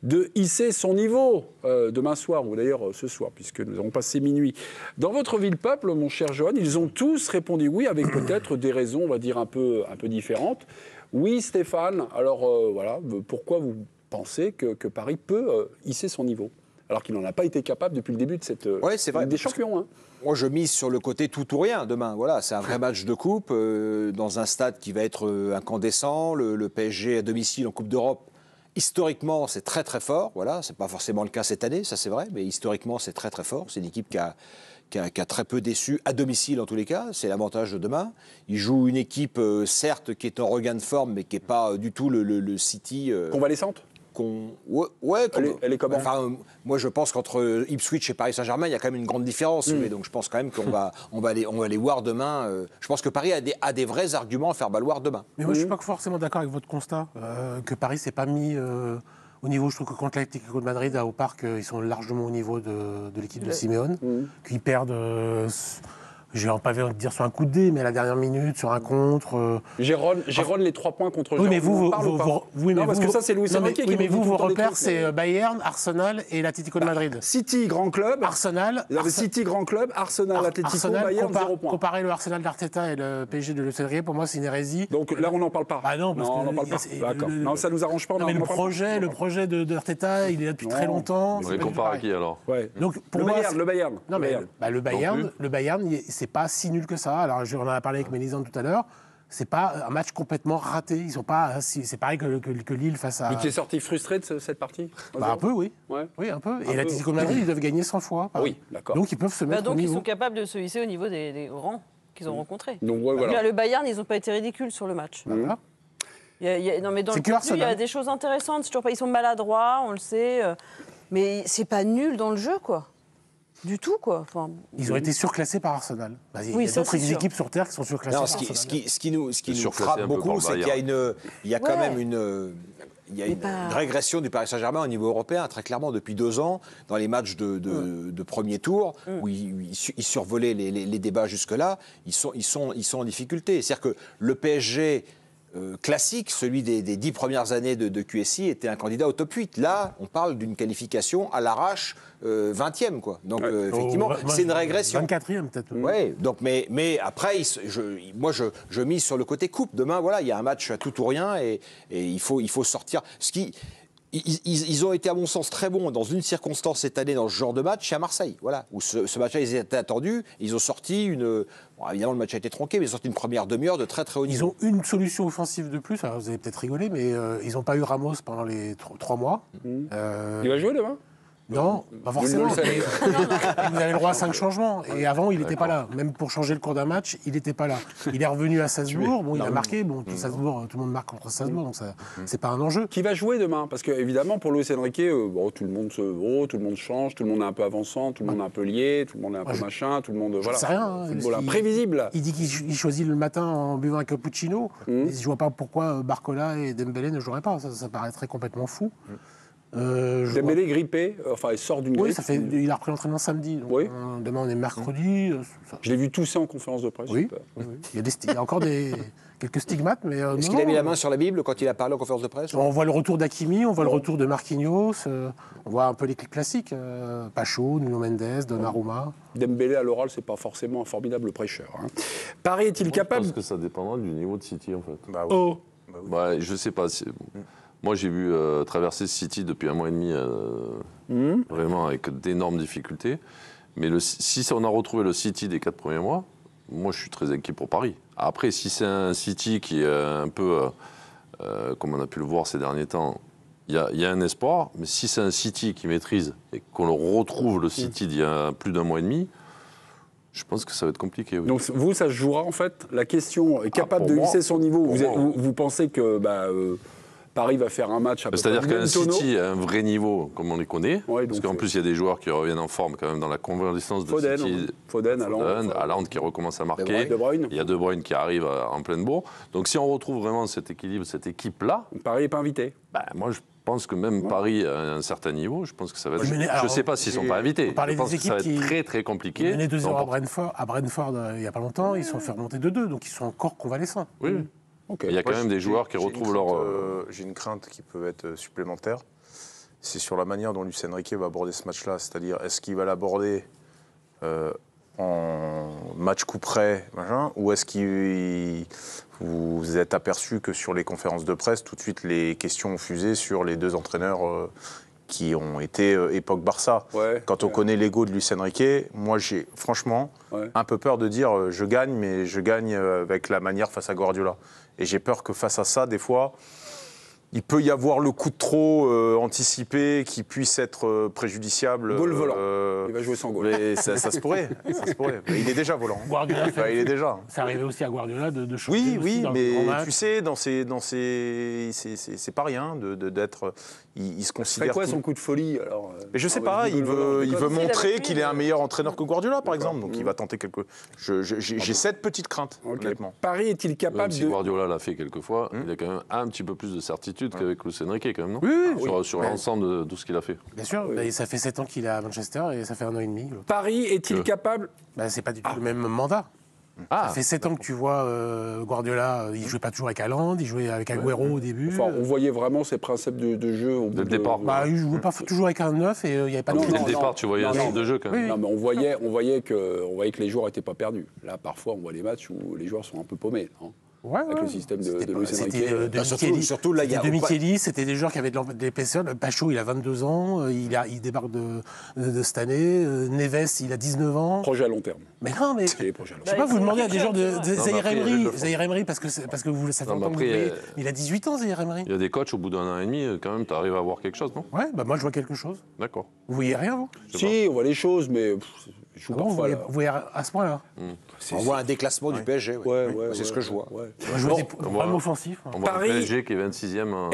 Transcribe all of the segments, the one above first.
de hisser son niveau demain soir, ou d'ailleurs ce soir, puisque nous avons passé minuit. Dans votre ville peuple, mon cher Johan, ils ont tous répondu oui, avec peut-être des raisons, on va dire, un peu différentes. Oui, Stéphane, alors voilà, pourquoi vous pensez que Paris peut hisser son niveau, alors qu'il n'en a pas été capable depuis le début de cette Ligue des Champions, hein. Moi, je mise sur le côté tout ou rien demain. Voilà, c'est un vrai match de coupe dans un stade qui va être incandescent. Le PSG à domicile en Coupe d'Europe, historiquement, c'est très très fort. Voilà, c'est pas forcément le cas cette année, ça c'est vrai, mais historiquement, c'est très très fort. C'est une équipe qui a très peu déçu à domicile en tous les cas. C'est l'avantage de demain. Il joue une équipe certes qui est en regain de forme, mais qui n'est pas du tout le City. Convalescente. Elle est comment? Enfin, moi, je pense qu'entre Ipswich et Paris Saint-Germain, il y a quand même une grande différence. Donc, je pense quand même qu'on va les voir demain. Je pense que Paris a des vrais arguments à faire valoir demain. Mais moi, je ne suis pas forcément d'accord avec votre constat que Paris s'est pas mis au niveau. Je trouve que contre l'Atlético de Madrid, au Parc, ils sont largement au niveau de l'équipe de Simeone, qu'ils perdent. J'ai pas envie de dire sur un coup de dé, mais à la dernière minute, sur un contre. Jérôme, les 3 points contre oui, mais vous, parce que ça, c'est Luis Enrique qui mais vous, vos repères, c'est Bayern, Arsenal et l'Atlético de Madrid. City, grand club. Arsenal. City, grand club. Arsenal, Atlético, Bayern, 0 points. Comparer le Arsenal d'Arteta et le PSG de Luis Enrique, pour moi, c'est une hérésie. Donc là, on n'en parle pas. Ah non, parce on n'en parle pas. D'accord. Non, ça nous arrange pas. Non, mais le projet de Arteta, il est là depuis très longtemps. On les compare à qui alors? Donc pour le Bayern. Non, mais le Bayern, c'est pas si nul que ça. Alors, on en a parlé avec Mélisande tout à l'heure. C'est pas un match complètement raté. Ils sont pas. C'est pareil que Lille face à. Mais tu es sorti frustré de cette partie? Un peu, oui. Ouais. Oui, un peu. Et l'Atlético de Madrid, ils doivent gagner 100 fois. Oui, d'accord. Donc ils peuvent se mettre au niveau. Donc ils sont capables de se hisser au niveau des grands qu'ils ont rencontrés. Donc voilà. Le Bayern, ils n'ont pas été ridicules sur le match. Voilà. Non, mais dans le contenu, il y a des choses intéressantes. Ils sont maladroits, on le sait. Mais c'est pas nul dans le jeu, quoi. Du tout, quoi. Enfin, ils ont été surclassés par Arsenal. Il y a d'autres équipes sur Terre qui sont surclassées par Arsenal. Ce qui nous frappe beaucoup, c'est qu'il y a quand même une régression du Paris Saint-Germain au niveau européen, très clairement, depuis 2 ans, dans les matchs de premier tour, où ils survolaient les débats jusque-là, ils sont en difficulté. C'est-à-dire que le PSG... classique, celui des 10 premières années de QSI, était un candidat au top 8. Là, on parle d'une qualification à l'arrache 20e, quoi. Donc, effectivement, c'est une régression. 24e, peut-être. Oui, donc, mais après, moi, je mise sur le côté coupe. Demain, voilà, il y a un match à tout ou rien et il faut sortir. Ils ont été, à mon sens, très bons dans une circonstance cette année dans ce genre de match, c'est à Marseille, voilà, où ce match-là, ils étaient attendus. Ils ont sorti Bon, évidemment, le match a été tronqué, mais ils ont sorti une première demi-heure de très très haut niveau. Ils ont une solution offensive de plus. Alors, vous allez peut-être rigoler, mais ils n'ont pas eu Ramos pendant les 3 mois. Il va jouer demain? Non, pas forcément. Vous avez le droit à 5 changements. Et avant, il n'était pas là. Même pour changer le cours d'un match, il n'était pas là. Il est revenu à Salzbourg. Bon, il a marqué. Bon, Salzbourg, tout le monde marque contre Salzbourg, donc c'est pas un enjeu. Qui va jouer demain? Parce que évidemment, pour Luis Enrique, tout le monde change, tout le monde est un peu avançant, tout le monde est un peu lié, tout le monde est un peu machin, tout le monde voilà. C'est rien. Football imprévisible. Il dit qu'il choisit le matin en buvant un cappuccino. Je vois pas pourquoi Barcola et Dembélé ne joueraient pas. Ça paraîtrait complètement fou. Dembélé grippé, il sort d'une grippe. Oui, il a repris l'entraînement samedi. Donc, demain, on est mercredi. Je l'ai vu tousser en conférence de presse. Oui. Il y a encore quelques stigmates. Mais est-ce qu'il a mis la main sur la Bible quand il a parlé en conférence de presse? On voit le retour d'Hakimi, on voit le retour de Marquinhos, on voit un peu les clics classiques. Pacho, Nuno Mendes, Donnarumma. Dembélé à l'oral, c'est pas forcément un formidable prêcheur. Hein. Paris est-il capable? Je pense que ça dépendra du niveau de City, en fait. Oui. Je sais pas. Moi, j'ai vu traverser City depuis 1 mois et demi, vraiment avec d'énormes difficultés. Mais si on a retrouvé le City des 4 premiers mois, moi, je suis très inquiet pour Paris. Après, si c'est un City qui est un peu, comme on a pu le voir ces derniers temps, il y a un espoir. Mais si c'est un City qui maîtrise et qu'on retrouve le City d'il y a plus d'1 mois et demi, je pense que ça va être compliqué. Oui. Donc vous, ça se jouera en fait. La question est capable de hisser son niveau. Vous pensez que Paris va faire un match à peu près. C'est-à-dire qu'un City a un vrai niveau, comme on les connaît, ouais, parce qu'en plus, il y a des joueurs qui reviennent en forme quand même dans la convalescence de City. Foden, Haaland qui recommence à marquer. De Bruyne. Il y a De Bruyne qui arrive en pleine bourre. Donc si on retrouve vraiment cet équilibre, cette équipe-là... Paris n'est pas invité. Moi, je pense que même Paris à un certain niveau, je pense que ça va être... Je ne sais pas s'ils ne sont pas invités. Je pense que ça va être très, très compliqué. Ils menaient 2-0 à Brentford il n'y a pas longtemps. Ils se sont fait remonter 2-2, donc ils sont encore convalescents. Oui. Okay. Il y a quand même des joueurs qui retrouvent leur... J'ai une crainte qui peut être supplémentaire. c'est sur la manière dont Luis Enrique va aborder ce match-là. C'est-à-dire, est-ce qu'il va l'aborder en match coup près, ou est-ce qu'il vous êtes aperçu que sur les conférences de presse, tout de suite les questions ont fusé sur les deux entraîneurs qui ont été époque Barça. Quand on connaît l'ego de Luis Enrique, moi j'ai franchement un peu peur de dire je gagne, mais je gagne avec la manière face à Guardiola. Et j'ai peur que face à ça, des fois, il peut y avoir le coup de trop anticipé qui puisse être préjudiciable. Goal volant. Il va jouer sans goal. Mais ça se pourrait. Mais il est déjà volant. Guardiola, il est déjà. C'est arrivé aussi à Guardiola de changer. Oui, mais tu sais, c'est pas rien d'être. Il se considère. C'est quoi son coup de folie alors Mais je sais pas. Il veut montrer qu'il est un meilleur entraîneur que Guardiola, par exemple. Donc il va tenter quelque. J'ai cette petite crainte, honnêtement. Paris est-il capable de. Si Guardiola l'a fait quelques fois, il a quand même un petit peu plus de certitude qu'avec Luis Enrique, quand même, non? Oui. Sur l'ensemble de tout ce qu'il a fait. Bien sûr. Mais ça fait 7 ans qu'il est à Manchester et ça fait 1 an et demi. Paris est-il capable? C'est pas du tout le même mandat. Ça fait 7 ans que tu vois Guardiola, il jouait pas toujours avec Haaland, il jouait avec Agüero au début. Enfin, on voyait vraiment ses principes de jeu au bout dès le départ. Il jouait pas toujours avec un 9 et il n'y avait pas de... Dès le départ, tu voyais un style de jeu quand même. Non, mais on voyait que les joueurs n'étaient pas perdus. Là, parfois, on voit des matchs où les joueurs sont un peu paumés. Avec le système de Luis Enrique. Surtout là, il y a de Micheli, c'était des joueurs qui avaient de l'épaisseur. Pacho, il a 22 ans, il débarque de cette année. Neves, il a 19 ans. Projet à long terme. Mais non, mais je sais pas, vous demandez à des joueurs de Zaïre Emery, parce que ça fait longtemps que vous voyez. Il a 18 ans, Zaïre Emery. Il y a des coachs, au bout d'un an et demi, quand même, tu arrives à voir quelque chose, non? Ouais, moi je vois quelque chose. D'accord. Vous voyez rien, vous? Si, on voit les choses, mais je vous voyez à ce point-là. On voit un déclassement du PSG. C'est ce que je vois. Je vois des problèmes offensifs. On voit le PSG qui est 26e.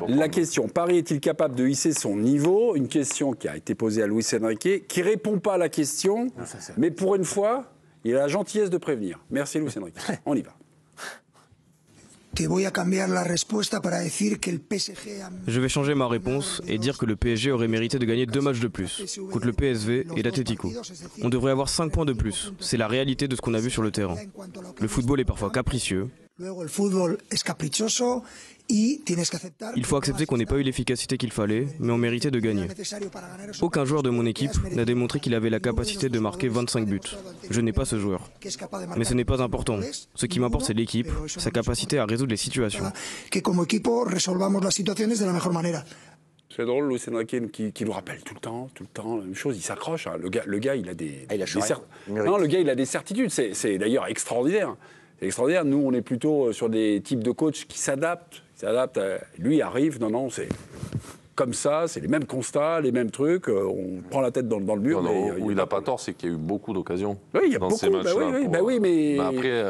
La question, Paris est-il capable de hisser son niveau? Une question qui a été posée à Luis Enrique, qui ne répond pas à la question, mais pour une fois, il a la gentillesse de prévenir. Merci Luis Enrique. On y va. Je vais changer ma réponse et dire que le PSG aurait mérité de gagner 2 matchs de plus, contre le PSV et l'Atlético. On devrait avoir 5 points de plus, c'est la réalité de ce qu'on a vu sur le terrain. Le football est parfois capricieux. Il faut accepter qu'on n'ait pas eu l'efficacité qu'il fallait, mais on méritait de gagner. Aucun joueur de mon équipe n'a démontré qu'il avait la capacité de marquer 25 buts. Je n'ai pas ce joueur. Mais ce n'est pas important. Ce qui m'importe, c'est l'équipe, sa capacité à résoudre les situations. C'est drôle, Luis Enrique qui nous rappelle tout le temps la même chose. Il s'accroche. Hein. Le gars, il a des certitudes. C'est d'ailleurs extraordinaire. C'est extraordinaire. Nous, on est plutôt sur des types de coachs qui s'adaptent. Lui arrive, c'est comme ça, c'est les mêmes constats, les mêmes trucs. On prend la tête dans le mur. Où il n'a pas tort, c'est qu'il y a eu beaucoup d'occasions dans ces matchs-là. Mais après,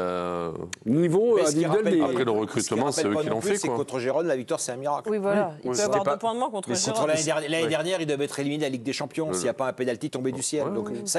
niveau individuel, après le recrutement, c'est eux qui l'ont fait. Contre Gérone, la victoire, c'est un miracle. Oui, voilà. Il peut avoir 2 points de moins contre Gérone. L'année dernière, il devait être éliminé de la Ligue des Champions s'il n'y a pas un pénalty tombé du ciel. Donc ça,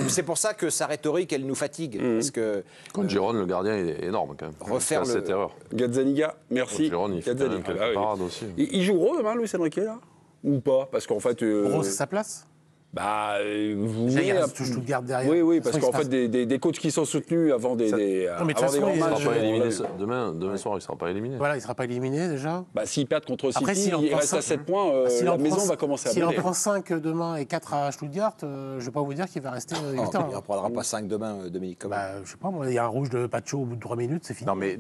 c'est pour ça que sa rhétorique, elle nous fatigue. Parce que contre Gérone, le gardien est énorme quand même. Refaire cette erreur. Gazzaniga, merci. Gérone, il fait quand même quelques parades aussi. Il joue gros demain, Luis Enrique, là? Ou pas? Parce qu'en fait... Gros, c'est sa place? Vous voyez... Je te garde derrière. Oui, parce qu'en fait, des coachs qui sont soutenus avant des grands matchs... Demain soir, il ne sera pas éliminé. Voilà, il ne sera pas éliminé, déjà. S'il perd contre City, il reste à 7 points, la maison va commencer à brûler. S'il en prend 5 demain et 4 à Stuttgart, je ne vais pas vous dire qu'il va rester 8 ans. Il n'en prendra pas 5 demain, Dominique. Je ne sais pas, il y a un rouge de Pacho au bout de 3 minutes, c'est fini. Non, mais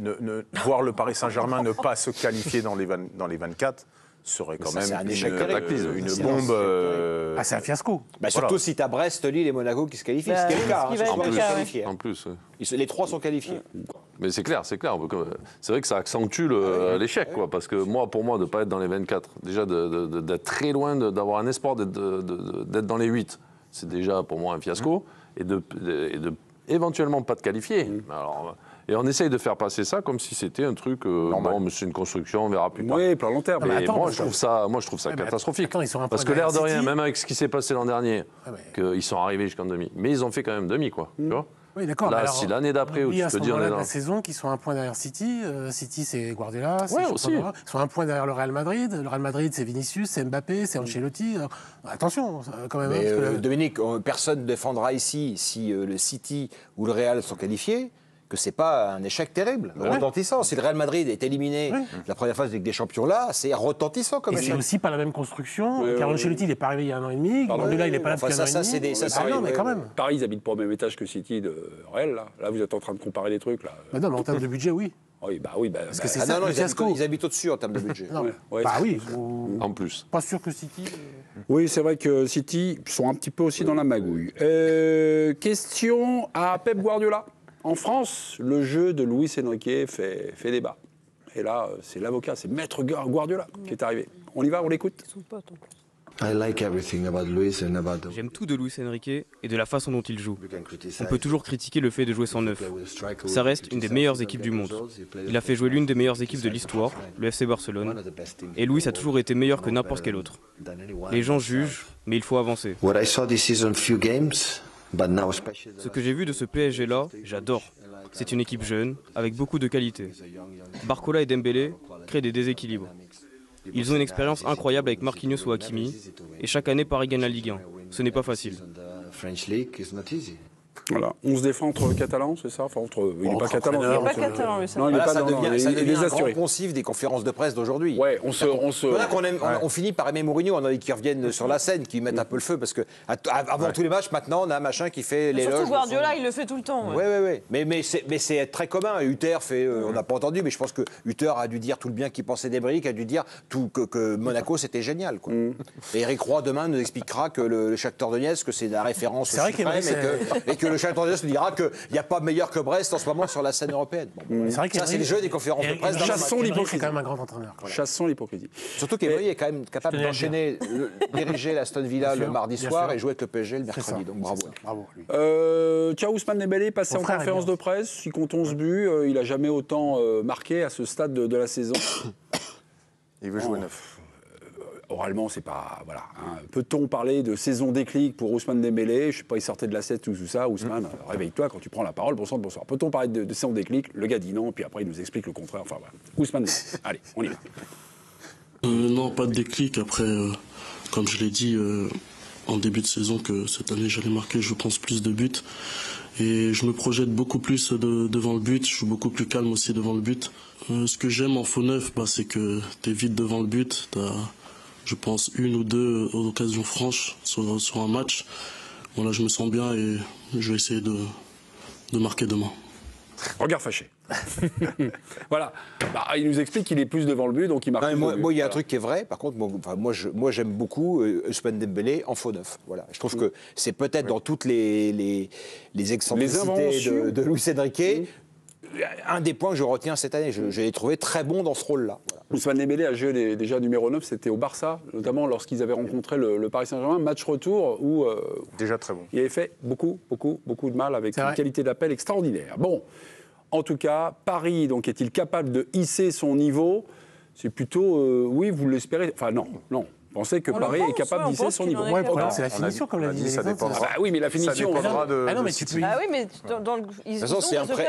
voir le Paris Saint-Germain ne pas se qualifier dans les 24... serait quand même un échec une bombe. C'est un fiasco. Surtout si tu as Brest, Lille et Monaco qui se qualifient. Ce qui est le cas. En plus. Les 3 sont qualifiés. Mais c'est clair. C'est vrai que ça accentue l'échec, parce que pour moi, de ne pas être dans les 24, déjà d'être très loin, d'avoir un espoir d'être dans les 8, c'est déjà pour moi un fiasco. Et de éventuellement pas te qualifier. Alors, et on essaye de faire passer ça comme si c'était un truc, mais c'est une construction, on verra plus tard. Oui, plan long terme. Mais moi, je trouve ça catastrophique. Parce que l'air de rien, même avec ce qui s'est passé l'an dernier, qu'ils sont arrivés jusqu'en demi. Mais ils ont fait quand même demi, quoi. Tu vois. Oui, d'accord. Là, si l'année d'après, où tu te dis on est là. La saison, qui sont un point derrière City. City, c'est Guardiola. Aussi. Ils sont un point derrière le Real Madrid. Le Real Madrid, c'est Vinicius, c'est Mbappé, c'est Ancelotti. Attention, quand même. Mais, Dominique, personne ne défendra ici si le City ou le Real sont qualifiés que c'est pas un échec terrible, retentissant. Si le Real Madrid est éliminé de la première phase de Ligue des Champions là, c'est retentissant comme échec. C'est aussi pas la même construction. Carlo Ancelotti, il n'est pas arrivé il y a 1 an et demi. Guardiola, il n'est pas là depuis 1 an et demi. Non, mais quand même. Paris, ils habitent pas au même étage que City de Real. Là, vous êtes en train de comparer des trucs là. Non, mais en termes de budget, oui. Oui, parce que c'est ça, le fiasco. Ils habitent au-dessus en termes de budget. Oui. En plus. Pas sûr que City. Oui, c'est vrai que City sont un petit peu aussi dans la magouille. Question à Pep Guardiola. En France, le jeu de Luis Enrique fait débat. Et là, c'est l'avocat, c'est Maître Guardiola qui est arrivé. On y va, on l'écoute. J'aime tout de Luis Enrique et de la façon dont il joue. On peut toujours critiquer le fait de jouer sans neuf. Ça reste une des meilleures équipes du monde. Il a fait jouer l'une des meilleures équipes de l'histoire, le FC Barcelone. Et Luis a toujours été meilleur que n'importe quel autre. Les gens jugent, mais il faut avancer. Ce que j'ai vu de ce PSG-là, j'adore. C'est une équipe jeune, avec beaucoup de qualité. Barcola et Dembélé créent des déséquilibres. Ils ont une expérience incroyable avec Marquinhos ou Hakimi, et chaque année Paris gagne la Ligue 1. Ce n'est pas facile. Voilà, on se défend entre Catalans, c'est ça enfin, il n'est pas catalan. Il n'est pas catalan, ça. Non, il n'est pas ça devient un grand poncif des conférences de presse d'aujourd'hui. Ouais, on finit par aimer Mourinho, on a qui reviennent sur la scène, qui mettent un peu le feu, parce que avant tous les matchs, maintenant, on a un machin qui fait l'éloge. Surtout Guardiola, il le fait tout le temps. Oui. Mais c'est très commun. Hutter fait, on n'a pas entendu, mais je pense que Hutter a dû dire tout le bien qu'il pensait des briques, a dû dire que Monaco, c'était génial. Quoi. Et Eric Roy, demain, nous expliquera que le Shakhtar Donetsk, que c'est la référence suprême, et que le Shakhtar Donetsk nous dira qu'il n'y a pas meilleur que Brest en ce moment sur la scène européenne. Ça, c'est le jeu des conférences de presse. Chassons l'hypocrisie. C'est quand même un grand entraîneur. Chassons l'hypocrisie. Surtout qu'Emery est quand même capable d'enchaîner, diriger l'Aston Villa le mardi soir et jouer avec le PSG le mercredi. Donc bravo. Tiens, Ousmane Dembélé passé en conférence de presse. Il compte 11 buts. Il n'a jamais autant marqué à ce stade de la saison. Il veut jouer 9. Oralement, c'est pas. Voilà. Peut-on parler de saison déclic pour Ousmane Dembélé ? Je sais pas, il sortait de la 7 ou tout ça. Ousmane, réveille-toi quand tu prends la parole. Bonsoir. Peut-on parler de saison déclic ? Le gars dit non, puis après, il nous explique le contraire. Enfin, voilà. Ousmane Dembélé. Allez, on y va. Non, pas de déclic. Après, comme je l'ai dit en début de saison, que cette année, j'allais marquer, je pense, plus de buts. Et je me projette beaucoup plus devant le but. Je suis beaucoup plus calme aussi devant le but. Ce que j'aime en faux neuf, c'est que tu es vite devant le but. Je pense 1 ou 2 occasions franches sur un match. Voilà, je me sens bien et je vais essayer de marquer demain. Regard fâché. Voilà. Il nous explique qu'il est plus devant le but, donc il marque. Moi, il y a un truc qui est vrai. Par contre, moi j'aime beaucoup Ousmane Dembélé en faux neuf. Voilà. Je trouve que c'est peut-être dans toutes les excentricités de Luis Enrique. Un des points que je retiens cette année, je l'ai trouvé très bon dans ce rôle-là. Voilà. Ousmane Dembélé a joué déjà numéro 9, c'était au Barça, notamment lorsqu'ils avaient rencontré le Paris Saint-Germain, match retour où déjà très bon. Il avait fait beaucoup de mal avec une qualité d'appel extraordinaire. Bon, en tout cas, Paris donc est-il capable de hisser son niveau ? C'est plutôt oui, vous l'espérez. Enfin non. Pensez que Paris est capable d'hisser son niveau. Le problème, c'est la finition, comme l'a dit. Ça dépendra. Oui, mais la finition. Ça dépendra de. Non, mais tu peux. Ah oui, mais dans le. De toute façon,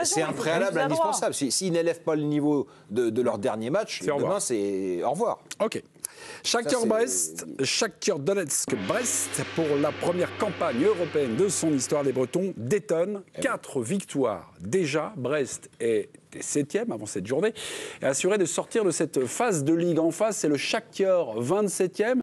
c'est un préalable indispensable. S'ils n'élèvent pas le niveau de leur dernier match, demain, c'est au revoir. OK. Shakhtar Donetsk-Brest pour la première campagne européenne de son histoire. Les Bretons détonnent 4 victoires déjà. Brest est 7e avant cette journée et assuré de sortir de cette phase de ligue. En face, c'est le Shakhtar 27e.